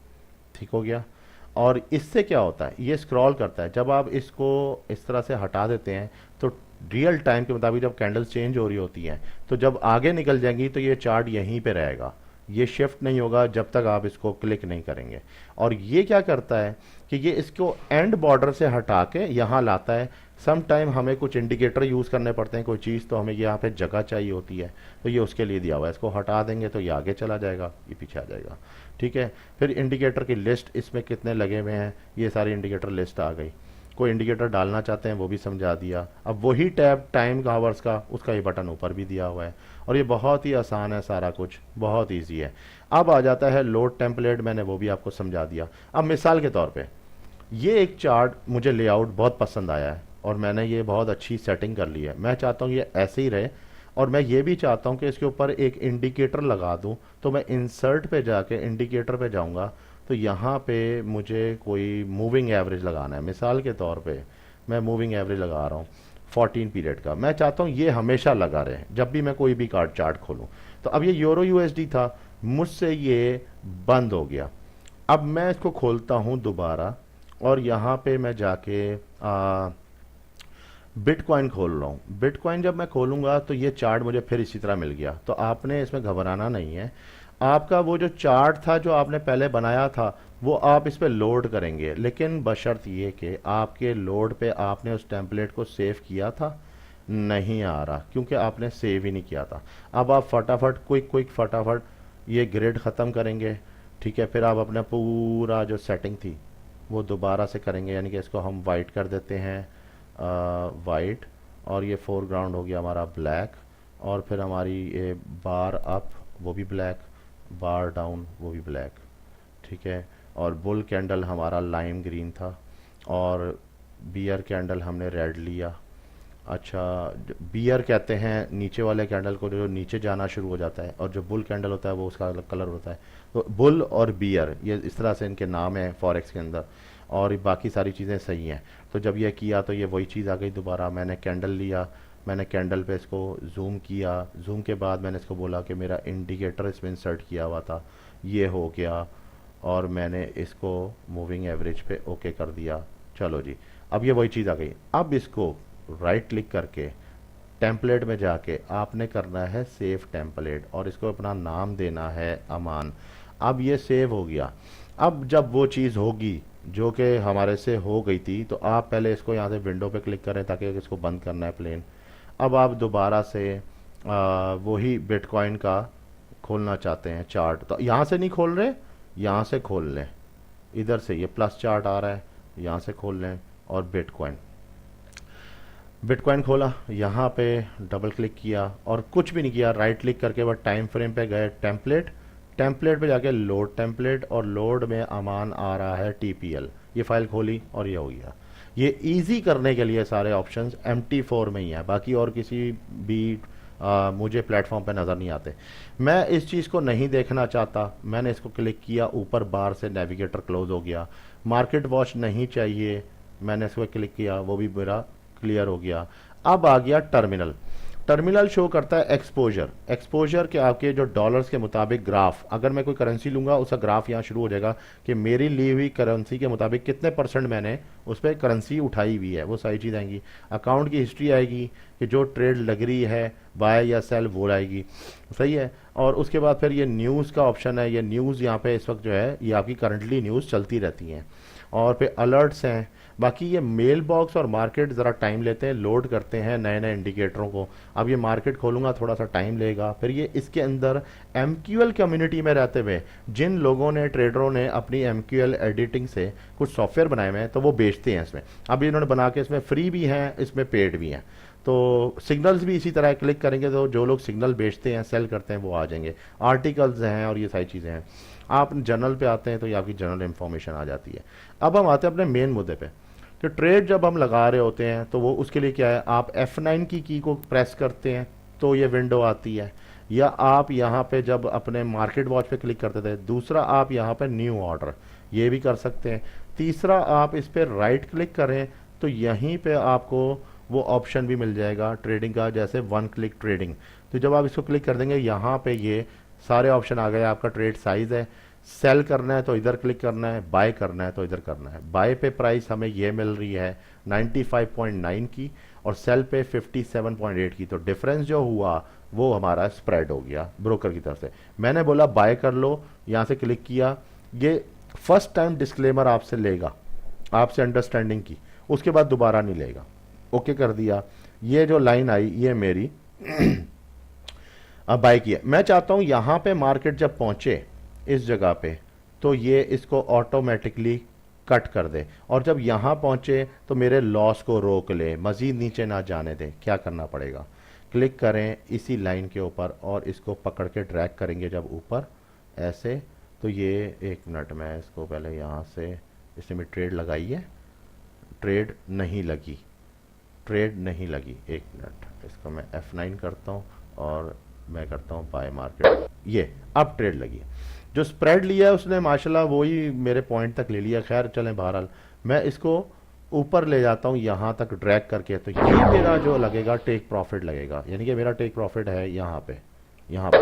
[SPEAKER 1] ठीक हो गया। और इससे क्या होता है, ये स्क्रॉल करता है। जब आप इसको इस तरह से हटा देते हैं तो रियल टाइम के मुताबिक जब कैंडल्स चेंज हो रही होती हैं तो जब आगे निकल जाएंगी तो ये चार्ट यहीं पे रहेगा, ये शिफ्ट नहीं होगा जब तक आप इसको क्लिक नहीं करेंगे। और ये क्या करता है कि ये इसको एंड बॉर्डर से हटा के यहाँ लाता है। सम टाइम हमें कुछ इंडिकेटर यूज़ करने पड़ते हैं, कोई चीज़ तो हमें यहाँ पे जगह चाहिए होती है, तो ये उसके लिए दिया हुआ है। इसको हटा देंगे तो ये आगे चला जाएगा, ये पीछे आ जाएगा। ठीक है। फिर इंडिकेटर की लिस्ट इसमें कितने लगे हुए हैं, ये सारी इंडिकेटर लिस्ट आ गई। कोई इंडिकेटर डालना चाहते हैं वो भी समझा दिया। अब वही टैब टाइम का आवर्स का, उसका ये बटन ऊपर भी दिया हुआ है। और ये बहुत ही आसान है, सारा कुछ बहुत ईजी है। अब आ जाता है लोड टेम्पलेट, मैंने वो भी आपको समझा दिया। अब मिसाल के तौर पे ये एक चार्ट मुझे लेआउट बहुत पसंद आया है और मैंने ये बहुत अच्छी सेटिंग कर ली है। मैं चाहता हूँ ये ऐसे ही रहे, और मैं ये भी चाहता हूँ कि इसके ऊपर एक इंडिकेटर लगा दूँ। तो मैं इंसर्ट पे जाके इंडिकेटर पे जाऊँगा तो यहाँ पे मुझे कोई मूविंग एवरेज लगाना है। मिसाल के तौर पे मैं मूविंग एवरेज लगा रहा हूँ 14 पीरियड का। मैं चाहता हूँ ये हमेशा लगा रहे जब भी मैं कोई भी कार्ड चार्ट खोलूँ। तो अब ये यूरो यूएसडी था, मुझसे ये बंद हो गया। अब मैं इसको खोलता हूँ दोबारा, और यहाँ पे मैं जाके बिटकॉइन खोल रहा हूँ। बिटकॉइन जब मैं खोलूँगा तो ये चार्ट मुझे फिर इसी तरह मिल गया। तो आपने इसमें घबराना नहीं है। आपका वो जो चार्ट था जो आपने पहले बनाया था वो आप इस पे लोड करेंगे, लेकिन बशर्त ये कि आपके लोड पे आपने उस टेम्पलेट को सेव किया था। नहीं आ रहा क्योंकि आपने सेव ही नहीं किया था। अब आप फटाफट क्विक फटाफट ये ग्रिड ख़त्म करेंगे। ठीक है। फिर आप अपना पूरा जो सेटिंग थी वो दोबारा से करेंगे, यानी कि इसको हम वाइट कर देते हैं, वाइट, और ये फोरग्राउंड हो गया हमारा ब्लैक, और फिर हमारी ये बार अप वो भी ब्लैक, बार डाउन वो भी ब्लैक। ठीक है। और बुल कैंडल हमारा लाइम ग्रीन था, और बियर कैंडल हमने रेड लिया। अच्छा, बियर कहते हैं नीचे वाले कैंडल को जो नीचे जाना शुरू हो जाता है, और जो बुल कैंडल होता है वो उसका अलग कलर होता है। तो बुल और बियर ये इस तरह से इनके नाम है फॉरेक्स के अंदर, और बाकी सारी चीज़ें सही हैं। तो जब ये किया तो ये वही चीज़ आ गई दोबारा। मैंने कैंडल लिया, मैंने कैंडल पे इसको जूम किया, जूम के बाद मैंने इसको बोला कि मेरा इंडिकेटर इसमें इंसर्ट किया हुआ था, ये हो गया, और मैंने इसको मूविंग एवरेज पे ओके कर दिया। चलो जी, अब ये वही चीज़ आ गई। अब इसको राइट क्लिक करके टेम्पलेट में जाके आपने करना है सेव टेम्पलेट, और इसको अपना नाम देना है अमान। अब ये सेव हो गया। अब जब वो चीज़ होगी जो कि हमारे से हो गई थी, तो आप पहले इसको यहाँ से विंडो पे क्लिक करें ताकि इसको बंद करना है प्लेन। अब आप दोबारा से वही बिटकॉइन का खोलना चाहते हैं चार्ट, तो यहाँ से नहीं खोल रहे, यहाँ से खोल लें। इधर से ये प्लस चार्ट आ रहा है, यहाँ से खोल लें, और बिटकॉइन। बिटकॉइन खोला, यहाँ पे डबल क्लिक किया और कुछ भी नहीं किया, राइट क्लिक करके बस टाइम फ्रेम पे गए, टेम्पलेट, टेम्पलेट पे जाके लोड टेम्पलेट, और लोड में अमान आ रहा है टीपीएल, ये फाइल खोली और ये हो गया। ये इजी करने के लिए सारे ऑप्शंस MT4 में ही है, बाकी और किसी भी मुझे प्लेटफॉर्म पे नज़र नहीं आते। मैं इस चीज़ को नहीं देखना चाहता, मैंने इसको क्लिक किया, ऊपर बार से नेविगेटर क्लोज हो गया। मार्केट वॉच नहीं चाहिए, मैंने इसको क्लिक किया, वो भी मेरा क्लियर हो गया। अब आ गया टर्मिनल। टर्मिनल शो करता है एक्सपोजर, एक्सपोजर के आपके जो डॉलर्स के मुताबिक ग्राफ, अगर मैं कोई करेंसी लूंगा उसका ग्राफ यहाँ शुरू हो जाएगा कि मेरी ली हुई करेंसी के मुताबिक कितने परसेंट मैंने उस पर करेंसी उठाई हुई है, वो सारी चीज़ आएंगी। अकाउंट की हिस्ट्री आएगी कि जो ट्रेड लग रही है बाय या सेल वो आएगी, सही है। और उसके बाद फिर ये न्यूज़ का ऑप्शन है, ये न्यूज़ यहाँ पे इस वक्त जो है ये आपकी करंटली न्यूज़ चलती रहती हैं। और फिर अलर्ट्स हैं। बाकी ये मेल बॉक्स और मार्केट ज़रा टाइम लेते हैं, लोड करते हैं नए नए इंडिकेटरों को। अब ये मार्केट खोलूंगा थोड़ा सा टाइम लेगा। फिर ये इसके अंदर MQL कम्युनिटी में रहते हुए जिन लोगों ने, ट्रेडरों ने अपनी MQL एडिटिंग से कुछ सॉफ्टवेयर बनाए हुए हैं तो वो बेचते हैं इसमें। अब इन्होंने बना के इसमें फ्री भी हैं, इसमें पेड भी हैं। तो सिग्नल्स भी इसी तरह क्लिक करेंगे तो जो लोग सिग्नल बेचते हैं, सेल करते हैं, वो आ जाएंगे। आर्टिकल्स हैं और ये सारी चीज़ें हैं। आप जर्नल पे आते हैं तो ये आपकी जनरल इंफॉर्मेशन आ जाती है। अब हम आते हैं अपने मेन मुद्दे पे कि ट्रेड जब हम लगा रहे होते हैं तो वो उसके लिए क्या है, आप F9 की को प्रेस करते हैं तो ये विंडो आती है, या आप यहाँ पे जब अपने मार्केट वॉच पे क्लिक करते थे। दूसरा, आप यहाँ पे न्यू ऑर्डर ये भी कर सकते हैं। तीसरा, आप इस पर राइट क्लिक करें तो यहीं पे आपको वो ऑप्शन भी मिल जाएगा ट्रेडिंग का, जैसे वन क्लिक ट्रेडिंग। तो जब आप इसको क्लिक कर देंगे यहाँ पे ये सारे ऑप्शन आ गए। आपका ट्रेड साइज है, सेल करना है तो इधर क्लिक करना है, बाय करना है तो इधर करना है। बाय पे प्राइस हमें ये मिल रही है 95.9 की और सेल पे 57.8 की। तो डिफरेंस जो हुआ वो हमारा स्प्रेड हो गया ब्रोकर की तरफ से। मैंने बोला बाय कर लो, यहाँ से क्लिक किया। ये फर्स्ट टाइम डिस्क्लेमर आपसे लेगा, आपसे अंडरस्टैंडिंग की, उसके बाद दोबारा नहीं लेगा। ओके कर दिया। ये जो लाइन आई ये मेरी अब बाय किया। मैं चाहता हूं यहां पे मार्केट जब पहुंचे इस जगह पे तो ये इसको ऑटोमेटिकली कट कर दे, और जब यहां पहुंचे तो मेरे लॉस को रोक ले, मजीद नीचे ना जाने दे। क्या करना पड़ेगा, क्लिक करें इसी लाइन के ऊपर और इसको पकड़ के ड्रैग करेंगे जब ऊपर ऐसे, तो ये एक मिनट में इसको पहले यहाँ से, इसमें मैं ट्रेड लगाई है, ट्रेड नहीं लगी, ट्रेड नहीं लगी। एक मिनट, इसको मैं F9 करता हूँ और मैं करता हूँ बाय मार्केट। ये अब ट्रेड लगी। जो स्प्रेड लिया है उसने माशाल्लाह वही मेरे पॉइंट तक ले लिया। खैर चलें, बहरहाल मैं इसको ऊपर ले जाता हूँ यहाँ तक ड्रैग करके, तो ये मेरा जो लगेगा टेक प्रॉफिट लगेगा, यानी कि मेरा टेक प्रॉफिट है यहाँ पे, यहाँ पे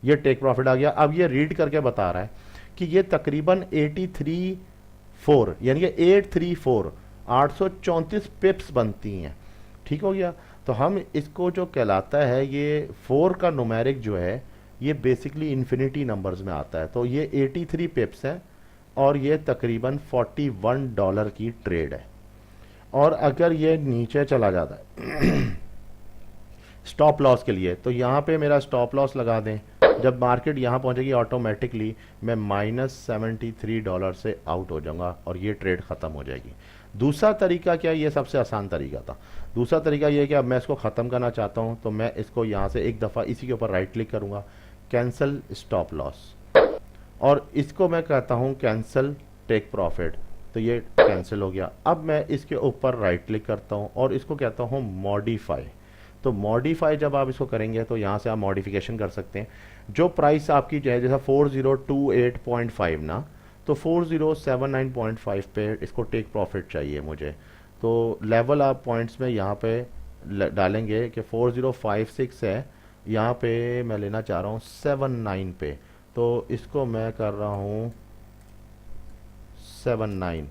[SPEAKER 1] ये टेक प्रॉफिट आ गया। अब ये रीड करके बता रहा है कि ये तकरीबन 83.4 यानी कि 834 834 पिप्स बनती हैं। ठीक हो गया। तो हम इसको जो कहलाता है, ये 4 का नुमेरिक जो है ये बेसिकली इन्फिनिटी नंबर्स में आता है। तो ये 83 पिप्स है और ये तकरीबन $41 की ट्रेड है। और अगर ये नीचे चला जाता है स्टॉप लॉस के लिए, तो यहाँ पे मेरा स्टॉप लॉस लगा दें। जब मार्केट यहाँ पहुँचेगी ऑटोमेटिकली मैं -$73 से आउट हो जाऊँगा और ये ट्रेड ख़त्म हो जाएगी। दूसरा तरीका क्या है, ये सबसे आसान तरीका था। दूसरा तरीका ये है कि अब मैं इसको ख़त्म करना चाहता हूँ तो मैं इसको यहाँ से एक दफ़ा इसी के ऊपर राइट क्लिक करूँगा, कैंसिल स्टॉप लॉस, और इसको मैं कहता हूँ कैंसिल टेक प्रॉफिट। तो ये कैंसिल हो गया। अब मैं इसके ऊपर राइट क्लिक करता हूँ और इसको कहता हूँ मॉडिफाई। तो मॉडिफाई जब आप इसको करेंगे तो यहाँ से आप मॉडिफिकेशन कर सकते हैं। जो प्राइस आपकी जो है, जैसा 4028.5 ना, तो 4079.5 पे इसको टेक प्रॉफिट चाहिए मुझे। तो लेवल आप पॉइंट्स में यहाँ पे डालेंगे कि 4056 है, यहाँ पे मैं लेना चाह रहा हूँ 79 पे, तो इसको मैं कर रहा हूँ 79।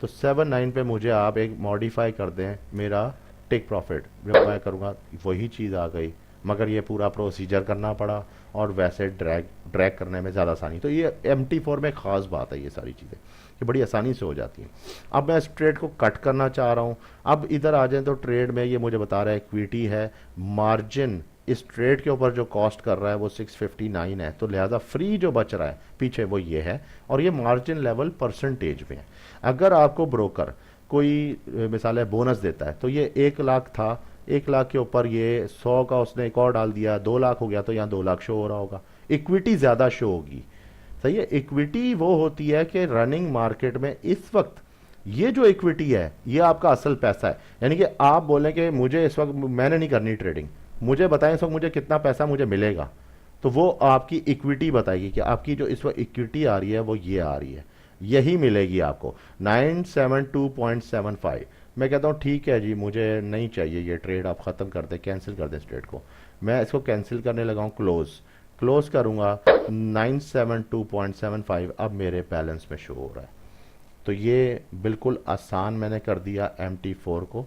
[SPEAKER 1] तो 79 पे मुझे आप एक मॉडिफाई कर दें मेरा टेक प्रॉफिट। जब मैं करूँगा वही चीज़ आ गई, मगर ये पूरा प्रोसीजर करना पड़ा और वैसे ड्रैग करने में ज़्यादा आसानी। तो ये MT4 में ख़ास बात है, ये सारी चीज़ें ये बड़ी आसानी से हो जाती हैं। अब मैं इस ट्रेड को कट करना चाह रहा हूँ। अब इधर आ जाएं तो ट्रेड में ये मुझे बता रहा है इक्विटी है, मार्जिन इस ट्रेड के ऊपर जो कॉस्ट कर रहा है वो 659 है, तो लिहाजा फ्री जो बच रहा है पीछे वो ये है, और ये मार्जिन लेवल परसेंटेज में है। अगर आपको ब्रोकर कोई मिसाल है बोनस देता है, तो ये 1 लाख था, 1 लाख के ऊपर ये 100 का उसने एक और डाल दिया, 2 लाख हो गया, तो यहाँ 2 लाख शो हो रहा होगा, इक्विटी ज्यादा शो होगी। सही है। इक्विटी वो होती है कि रनिंग मार्केट में इस वक्त ये जो इक्विटी है ये आपका असल पैसा है। यानी कि आप बोलें कि मुझे इस वक्त मैंने नहीं करनी ट्रेडिंग, मुझे बताएं इस वक्त मुझे कितना पैसा मुझे मिलेगा, तो वो आपकी इक्विटी बताएगी कि आपकी जो इस वक्त इक्विटी आ रही है वो ये आ रही है, यही मिलेगी आपको 972.75। मैं कहता हूँ ठीक है जी, मुझे नहीं चाहिए ये ट्रेड, आप ख़त्म कर दें, कैंसिल कर दें इस ट्रेड को। मैं इसको कैंसिल करने लगा हूँ, क्लोज करूँगा, 972.75 अब मेरे बैलेंस में शो हो रहा है। तो ये बिल्कुल आसान मैंने कर दिया MT4 को,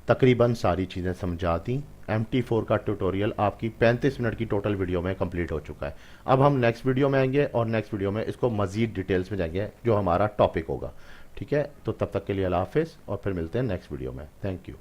[SPEAKER 1] तकरीबन सारी चीज़ें समझा दी। MT4 का ट्यूटोरियल आपकी 35 मिनट की टोटल वीडियो में कंप्लीट हो चुका है। अब हम नेक्स्ट वीडियो में आएंगे और नेक्स्ट वीडियो में इसको मज़ीद डिटेल्स में जाएंगे जो हमारा टॉपिक होगा। ठीक है, तो तब तक के लिए अल्लाह हाफिज़ और फिर मिलते हैं नेक्स्ट वीडियो में। Thank you.